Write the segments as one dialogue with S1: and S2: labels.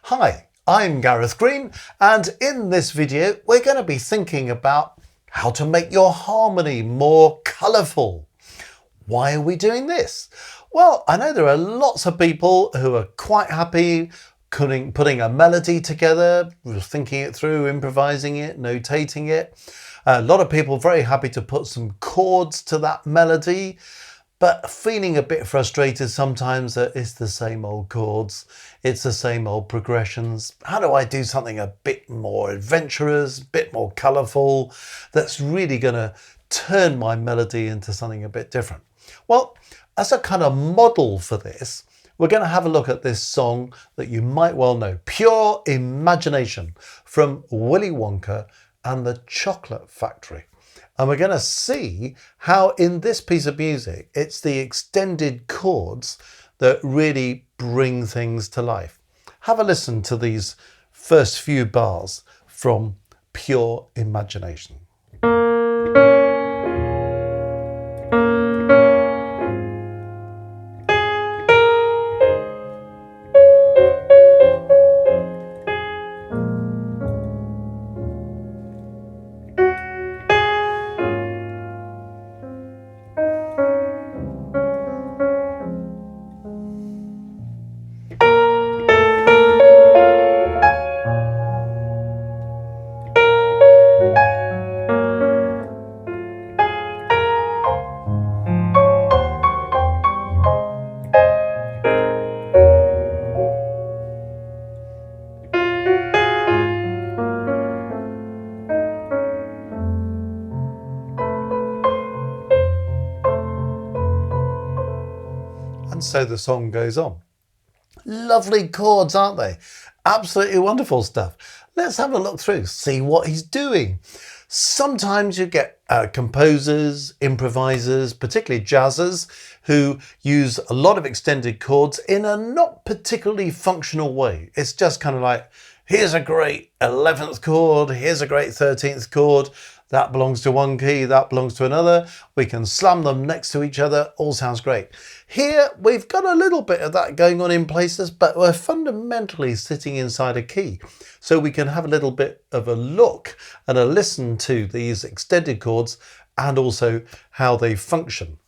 S1: Hi, I'm Gareth Green, and in this video we're going to be thinking about how to make your harmony more colourful. Why are we doing this? Well, I know there are lots of people who are quite happy putting a melody together, thinking it through, improvising it, notating it. A lot of people are very happy to put some chords to that melody, but feeling a bit frustrated sometimes that it's the same old chords, it's the same old progressions. How do I do something a bit more adventurous, a bit more colourful, that's really going to turn my melody into something a bit different? Well, as a kind of model for this, we're going to have a look at this song that you might well know, Pure Imagination, from Willy Wonka and the Chocolate Factory. And we're going to see how in this piece of music, it's the extended chords that really bring things to life. Have a listen to these first few bars from Pure Imagination. And so the song goes on. Lovely chords, aren't they? Absolutely wonderful stuff. Let's have a look through, see what he's doing. Sometimes you get composers, improvisers, particularly jazzers, who use a lot of extended chords in a not particularly functional way. It's just kind of like, here's a great 11th chord, here's a great 13th chord, that belongs to one key, that belongs to another. We can slam them next to each other, all sounds great. Here, we've got a little bit of that going on in places, but we're fundamentally sitting inside a key. So we can have a little bit of a look and a listen to these extended chords and also how they function.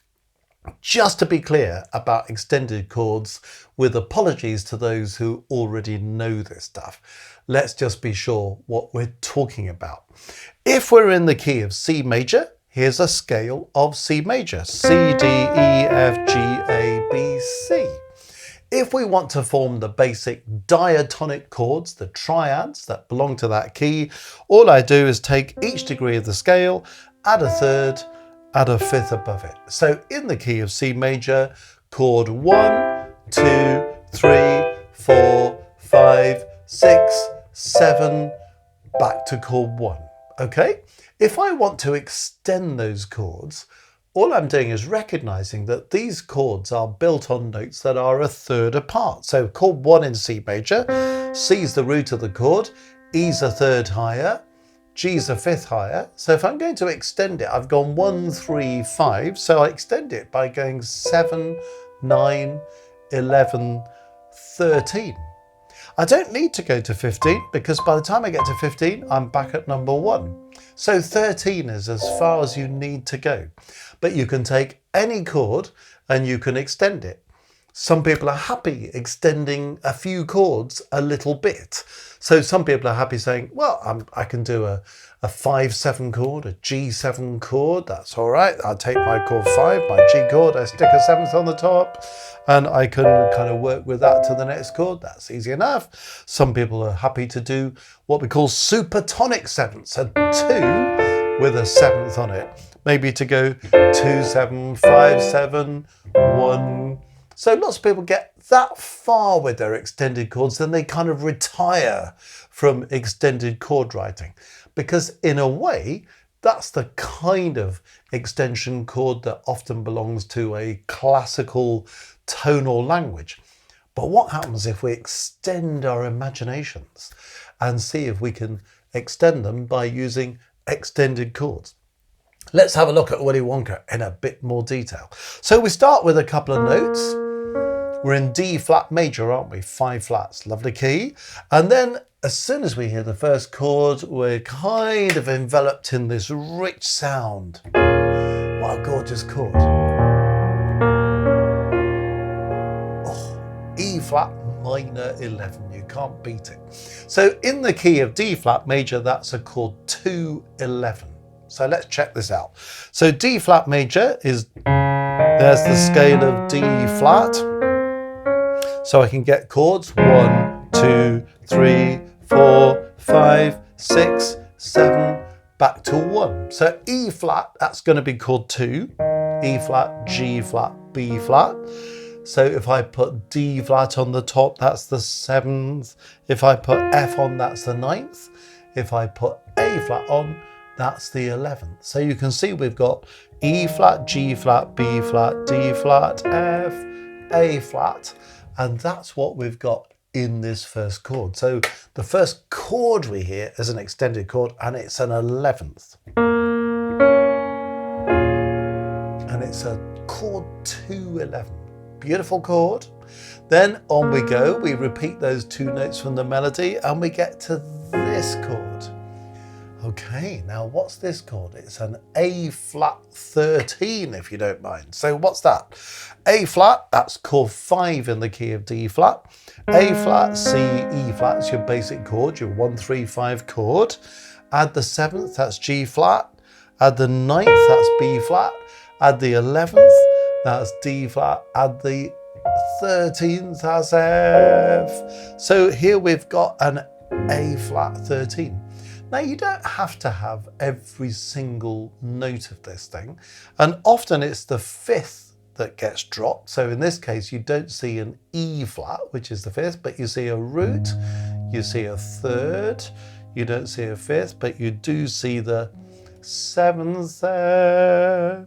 S1: Just to be clear about extended chords, with apologies to those who already know this stuff, let's just be sure what we're talking about. If we're in the key of C major, here's a scale of C major, C, D, E, F, G, A, B, C. If we want to form the basic diatonic chords, the triads that belong to that key, all I do is take each degree of the scale, add a third, add a fifth above it. So in the key of C major, chord 1, 2, 3, 4, 5, 6, 7, back to chord 1. Okay? If I want to extend those chords, all I'm doing is recognizing that these chords are built on notes that are a third apart. So chord 1 in C major, C's the root of the chord, E's a third higher, G's a fifth higher. So if I'm going to extend it, I've gone 1, 3, 5. So I extend it by going 7, 9, 11, 13. I don't need to go to 15 because by the time I get to 15, I'm back at number 1. So 13 is as far as you need to go. But you can take any chord and you can extend it. Some people are happy extending a few chords a little bit. So some people are happy saying, well, I can do a 5-7 chord, a G7 chord, that's all right. I'll take my chord 5, my G chord, I stick a 7th on the top, and I can kind of work with that to the next chord. That's easy enough. Some people are happy to do what we call supertonic 7ths, a 2 with a 7th on it. Maybe to go 2-7, 5-7, 1. So lots of people get that far with their extended chords, then they kind of retire from extended chord writing. Because in a way, that's the kind of extension chord that often belongs to a classical tonal language. But what happens if we extend our imaginations and see if we can extend them by using extended chords? Let's have a look at Willy Wonka in a bit more detail. So we start with a couple of notes. We're in D flat major, aren't we? 5 flats, lovely key. And then as soon as we hear the first chord, we're kind of enveloped in this rich sound. What a gorgeous chord. Oh, E flat minor 11, you can't beat it. So in the key of D flat major, that's a chord 2-11. So let's check this out. So D flat major is, there's the scale of D flat. So I can get chords 1, 2, 3, 4, 5, 6, 7, back to 1. So E flat, that's going to be chord 2, E flat, G flat, B flat. So if I put D flat on the top, that's the 7th. If I put F on, that's the 9th. If I put A flat on, that's the 11th. So you can see we've got E flat, G flat, B flat, D flat, F, A flat. And that's what we've got in this first chord. So the first chord we hear is an extended chord, and it's an 11th. And it's a chord 2-11. Beautiful chord. Then on we go. We repeat those 2 notes from the melody and we get to this chord. Okay, now what's this chord? It's an A flat 13, if you don't mind. So what's that? A flat, that's chord 5 in the key of D flat. A flat, C, E flat is your basic chord, your 1, 3, 5 chord. Add the 7th, that's G flat. Add the 9th, that's B flat. Add the 11th, that's D flat. Add the 13th, that's F. So here we've got an A flat 13. Now you don't have to have every single note of this thing, and often it's the 5th that gets dropped. So in this case you don't see an E flat, which is the 5th, but you see a root, you see a 3rd, you don't see a 5th, but you do see the 7th there.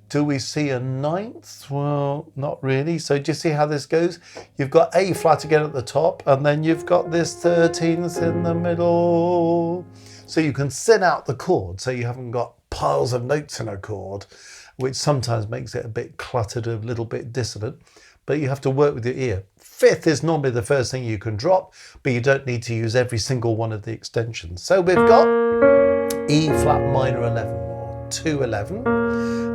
S1: Do we see a 9th? Well, not really. So do you see how this goes? You've got A flat again at the top, and then you've got this 13th in the middle. So you can thin out the chord, so you haven't got piles of notes in a chord, which sometimes makes it a bit cluttered, a little bit dissonant, but you have to work with your ear. 5th is normally the first thing you can drop, but you don't need to use every single one of the extensions. So we've got E flat minor 11 or 2-11.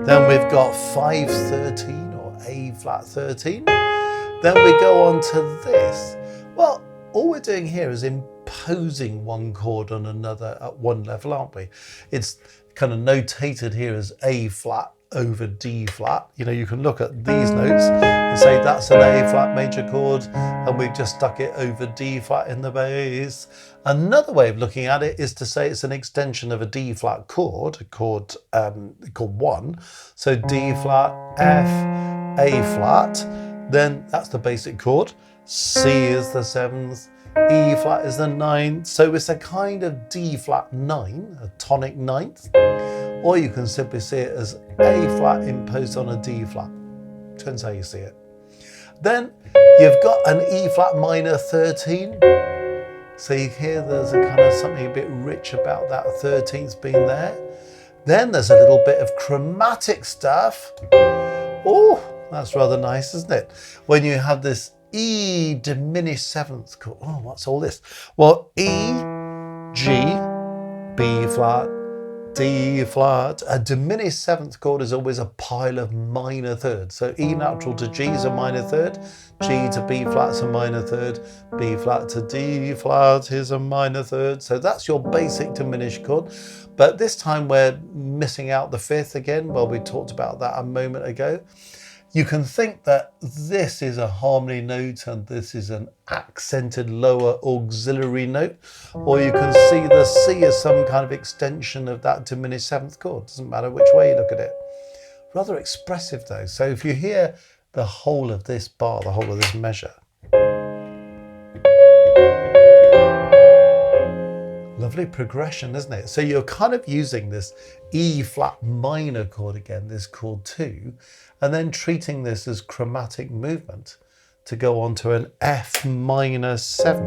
S1: Then we've got 5-13 or A flat 13. Then we go on to this. Well, all we're doing here is imposing one chord on another at one level, aren't we? It's kind of notated here as A flat over D flat. You know, you can look at these notes and say that's an A flat major chord, and we've just stuck it over D flat in the bass. Another way of looking at it is to say it's an extension of a D flat chord, a chord called 1. So D flat, F, A flat, then that's the basic chord. C is the 7th, E flat is the 9th. So it's a kind of D flat 9, a tonic 9th. Or you can simply see it as A flat imposed on a D flat. Depends how you see it. Then you've got an E flat minor 13. So you hear there's a kind of something a bit rich about that 13th being there. Then there's a little bit of chromatic stuff. Oh, that's rather nice, isn't it? When you have this E diminished 7th chord. Oh, what's all this? Well, E, G, B flat, D flat. A diminished 7th chord is always a pile of minor thirds. So E natural to G is a minor third, G to B flat is a minor third, B flat to D flat is a minor third. So that's your basic diminished chord. But this time we're missing out the 5th again. Well, we talked about that a moment ago. You can think that this is a harmony note and this is an accented lower auxiliary note, or you can see the C as some kind of extension of that diminished 7th chord. Doesn't matter which way you look at it. Rather expressive though. So if you hear the whole of this bar, the whole of this measure, lovely progression, isn't it? So you're kind of using this E flat minor chord again, this chord 2, and then treating this as chromatic movement to go on to an F minor 7,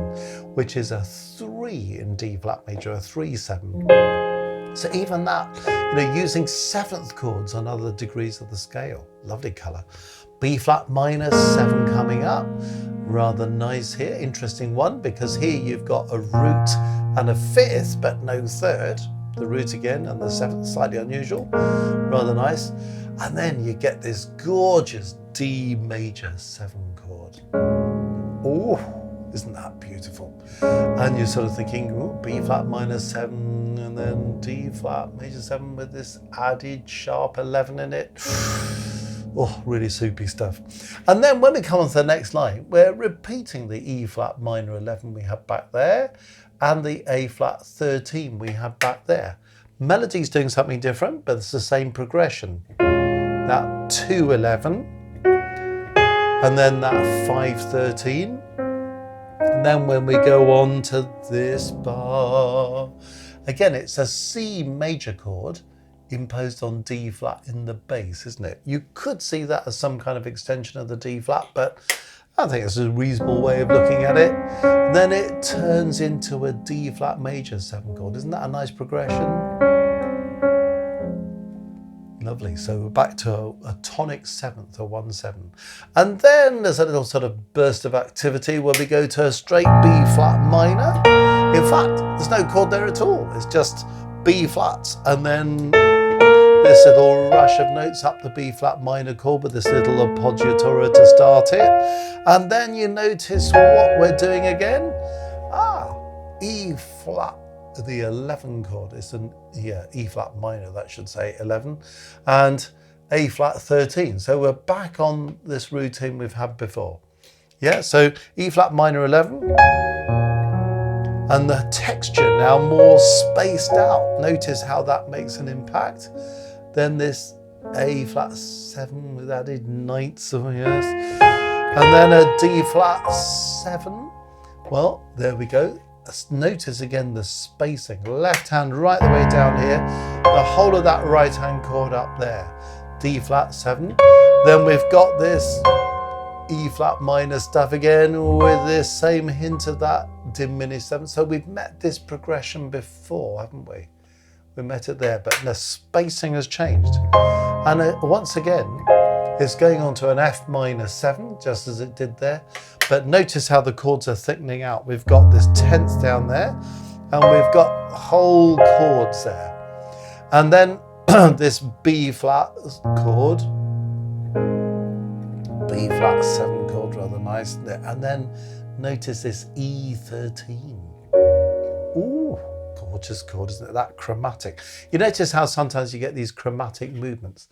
S1: which is a 3 in D flat major, a 3-7. So even that, you know, using 7th chords on other degrees of the scale. Lovely colour. B flat minor 7 coming up. Rather nice here, interesting one, because here you've got a root and a 5th, but no 3rd. The root again and the 7th, slightly unusual, rather nice. And then you get this gorgeous D major 7 chord. Oh, isn't that beautiful? And you're sort of thinking, oh, B flat minor 7 and then D flat major 7 with this added sharp 11 in it. Oh, really soupy stuff. And then when we come on to the next line, we're repeating the E flat minor 11 we had back there and the A flat 13 we had back there. Melody's doing something different, but it's the same progression. That 2 11 and then that 5 13. And then when we go on to this bar, again, it's a C major chord imposed on D flat in the bass, isn't it? You could see that as some kind of extension of the D flat, but I think it's a reasonable way of looking at it. Then it turns into a D flat major 7 chord. Isn't that a nice progression? Lovely. So we're back to a tonic 7th, a 1 7. And then there's a little sort of burst of activity where we go to a straight B flat minor. In fact, there's no chord there at all. It's just B flats and then this little rush of notes up the B flat minor chord with this little appoggiatura to start it. And then you notice what we're doing again. E flat, the 11 chord. It's an E flat minor, that should say 11. And A flat 13. So we're back on this routine we've had before. Yeah, so E flat minor 11. And the texture now more spaced out. Notice how that makes an impact. Then this A flat 7 with added ninths of yes. And then a D flat 7. Well, there we go. Notice again the spacing. Left hand right the way down here. The whole of that right hand chord up there. D flat 7. Then we've got this E flat minor stuff again with this same hint of that diminished 7. So we've met this progression before, haven't we? We met it there, but the spacing has changed. And once again, it's going on to an F minor 7, just as it did there. But notice how the chords are thickening out. We've got this 10th down there, and we've got whole chords there. And then this B flat chord, B flat 7 chord, rather nice. And then notice this E13. Ooh, gorgeous chord, isn't it? That chromatic. You notice how sometimes you get these chromatic movements.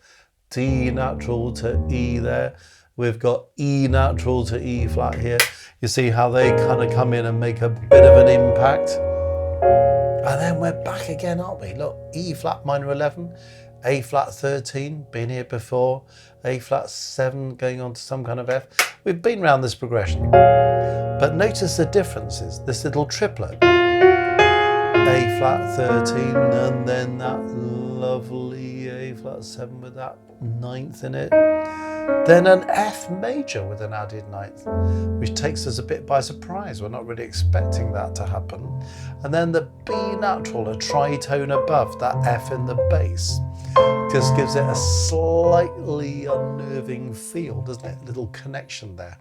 S1: D natural to E there. We've got E natural to E flat here. You see how they kind of come in and make a bit of an impact. And then we're back again, aren't we? Look, E flat minor 11. A flat 13, been here before, A flat 7 going on to some kind of F. We've been around this progression. But notice the differences, this little triplet. A flat 13 and then that lovely A flat 7 with that ninth in it. Then an F major with an added ninth, which takes us a bit by surprise. We're not really expecting that to happen. And then the B natural, a tritone above that F in the bass. Just gives it a slightly unnerving feel, doesn't it? Little connection there.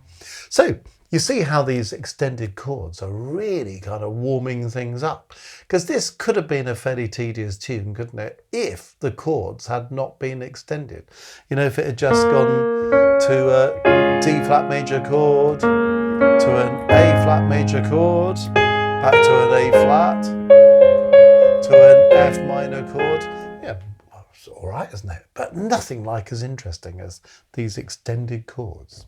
S1: So you see how these extended chords are really kind of warming things up. Because this could have been a fairly tedious tune, couldn't it? If the chords had not been extended. You know, if it had just gone to a D flat major chord, to an A flat major chord, back to an A flat, to an F minor chord. Yeah, it's all right, isn't it? But nothing like as interesting as these extended chords.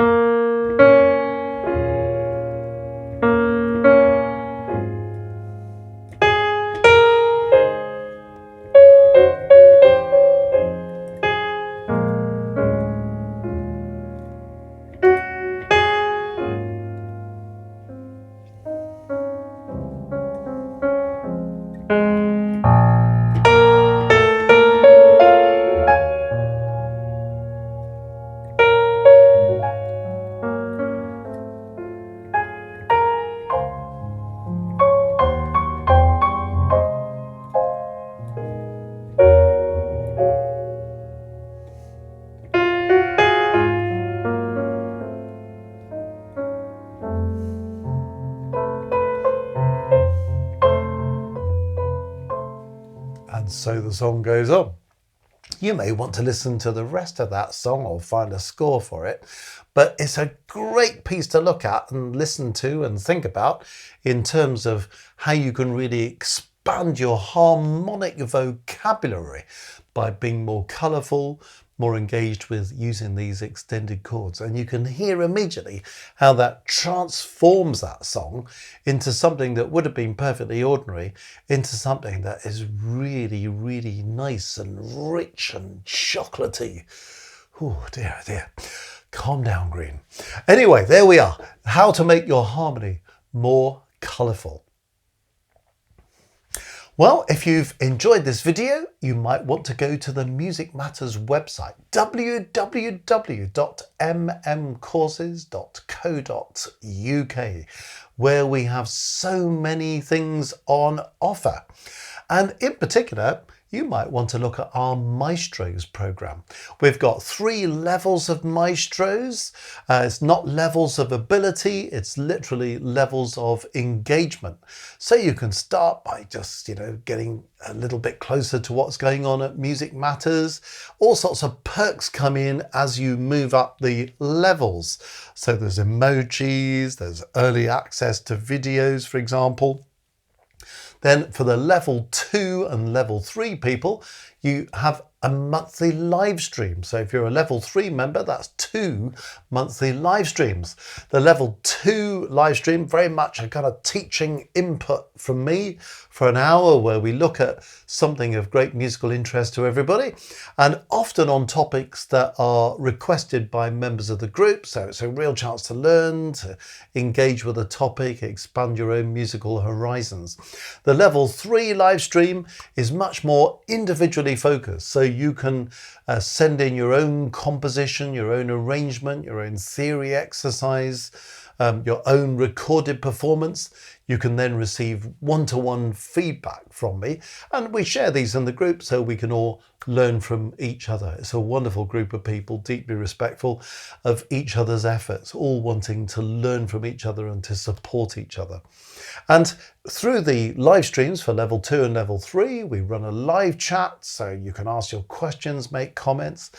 S1: And so the song goes on. You may want to listen to the rest of that song or find a score for it, but it's a great piece to look at and listen to and think about in terms of how you can really expand your harmonic vocabulary by being more colourful, more engaged with using these extended chords. And you can hear immediately how that transforms that song into something that would have been perfectly ordinary into something that is really, really nice and rich and chocolatey. Oh dear, dear. Calm down, Green. Anyway, there we are. How to make your harmony more colourful. Well, if you've enjoyed this video, you might want to go to the Music Matters website, www.mmcourses.co.uk, where we have so many things on offer. And in particular, you might want to look at our Maestros program. We've got 3 levels of Maestros. It's not levels of ability, it's literally levels of engagement. So you can start by just, getting a little bit closer to what's going on at Music Matters. All sorts of perks come in as you move up the levels. So there's emojis, there's early access to videos, for example. Then for the level 2 and level 3 people, you have a monthly live stream. So if you're a level 3 member, that's 2 monthly live streams. The level 2 live stream, very much a kind of teaching input from me for an hour where we look at something of great musical interest to everybody, and often on topics that are requested by members of the group. So it's a real chance to learn, to engage with a topic, expand your own musical horizons. The level 3 live stream is much more individually focused. So you can send in your own composition, your own arrangement, your own theory exercise, your own recorded performance. You can then receive one-to-one feedback from me, and we share these in the group so we can all learn from each other. It's a wonderful group of people, deeply respectful of each other's efforts, all wanting to learn from each other and to support each other. And through the live streams for level 2 and level 3, we run a live chat so you can ask your questions, make comments.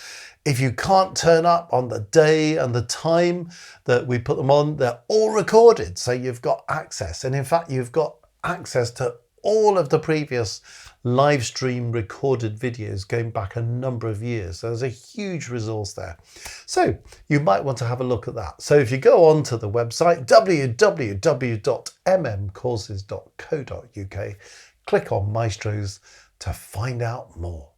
S1: If you can't turn up on the day and the time that we put them on, they're all recorded, so you've got access. And in fact, you've got access to all of the previous live stream recorded videos going back a number of years. There's a huge resource there. So you might want to have a look at that. So if you go on to the website, www.mmcourses.co.uk, click on Maestros to find out more.